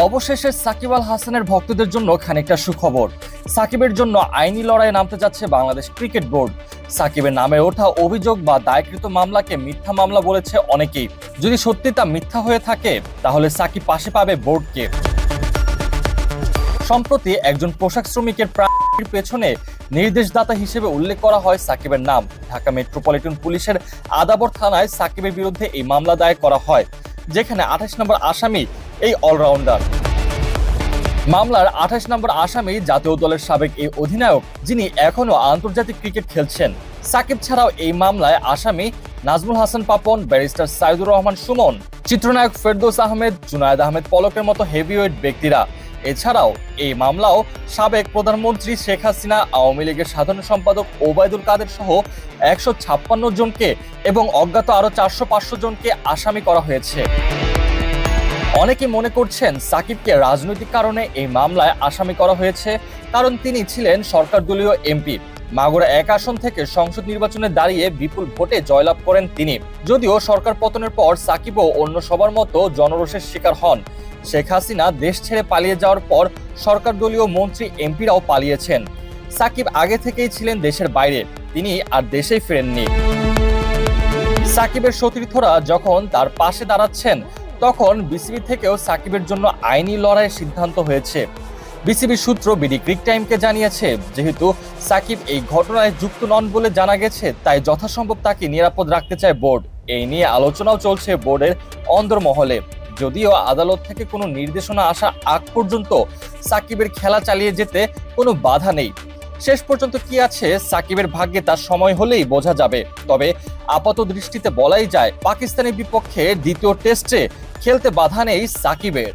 অবশেষে সাকিব আল হাসানের ভক্তদের জন্য খানিকটা সুখবর। সাকিবের জন্য আইনি লড়াইয়ে নামতে যাচ্ছে বাংলাদেশ ক্রিকেট বোর্ড। সাকিবের নামে ওঠা অভিযোগ বা দায়কৃত মামলাকে মিথ্যা মামলা বলেছে অনেকেই। যদি সত্যি তা মিথ্যা হয়ে থাকে তাহলে সাকিব পাশে পাবে বোর্ডকে। সম্প্রতি একজন পোশাক শ্রমিকের প্রাণের পেছনে নির্দেশদাতা হিসেবে উল্লেখ করা হয় সাকিবের নাম। ঢাকা মেট্রোপলিটন পুলিশের আদাবর থানায় সাকিবের বিরুদ্ধে এই মামলা দায়ের করা হয়, যেখানে ২৮ নম্বর আসামি এই অলরাউন্ডার। মামলার ২৮ নম্বর আসামি জাতীয় দলের সাবেক এই অধিনায়ক, যিনি এখনো আন্তর্জাতিক ক্রিকেট খেলছেন। সাকিব ছাড়াও এই মামলায় আসামি নাজমুল হাসান পাপন, ব্যারিস্টার সাইদুর রহমান সুমন, চিত্রনায়ক ফেরদৌস আহমেদ, জুনায়েদ আহমেদ পলকের মতো হেভিওয়েট ব্যক্তিরা। এছাড়াও এই মামলাও সাবেক প্রধানমন্ত্রী শেখ হাসিনা, আওয়ামী লীগের সাধারণ সম্পাদক ওবায়দুল কাদের সহ ১৫৬ জনকে এবং অজ্ঞাত আরো ৪০০-৫০০ জনকে আসামি করা হয়েছে। অনেকে মনে করছেন সাকিবকে রাজনৈতিক কারণে এই মামলায় আসামি করা হয়েছে, কারণ তিনি ছিলেন সরকার দলীয় এমপি। মাগুরা ১ আসন থেকে সংসদ নির্বাচনে দাঁড়িয়ে বিপুল ভোটে জয়লাভ করেন তিনি। যদিও সরকার পতনের পর সাকিবও অন্য সবার মতো জনরোষের শিকার হন। শেখ হাসিনা দেশ ছেড়ে পালিয়ে যাওয়ার পর সরকার দলীয় মন্ত্রী এমপিরাও পালিয়েছেন। সাকিব আগে থেকেই ছিলেন দেশের বাইরে, তিনি আর দেশেই ফেরেননি। সাকিবের সতীর্থরা যখন তার পাশে দাঁড়াচ্ছেন, তখন বিসিবি থেকেও সাকিবের জন্য আইনি লড়াইয়ের সিদ্ধান্ত হয়েছে। বিসিবি সূত্র বিডি ক্রিক টাইমকে জানিয়েছে, যেহেতু সাকিব এই ঘটনায় যুক্ত নন বলে জানা গেছে, তাই যথাসম্ভব তাকে নিরাপদ রাখতে চায় বোর্ড। এই নিয়ে আলোচনাও চলছে বোর্ডের অন্দরমহলে। যদিও আদালত থেকে কোনো নির্দেশনা আসা আগ পর্যন্ত সাকিবের খেলা চালিয়ে যেতে কোনো বাধা নেই। শেষ পর্যন্ত কি আছে সাকিবের ভাগ্যে তার সময় হলেই বোঝা যাবে। তবে আপাত দৃষ্টিতে বলাই যায়, পাকিস্তানের বিপক্ষে দ্বিতীয় টেস্টে খেলতে বাধা নেই সাকিবের।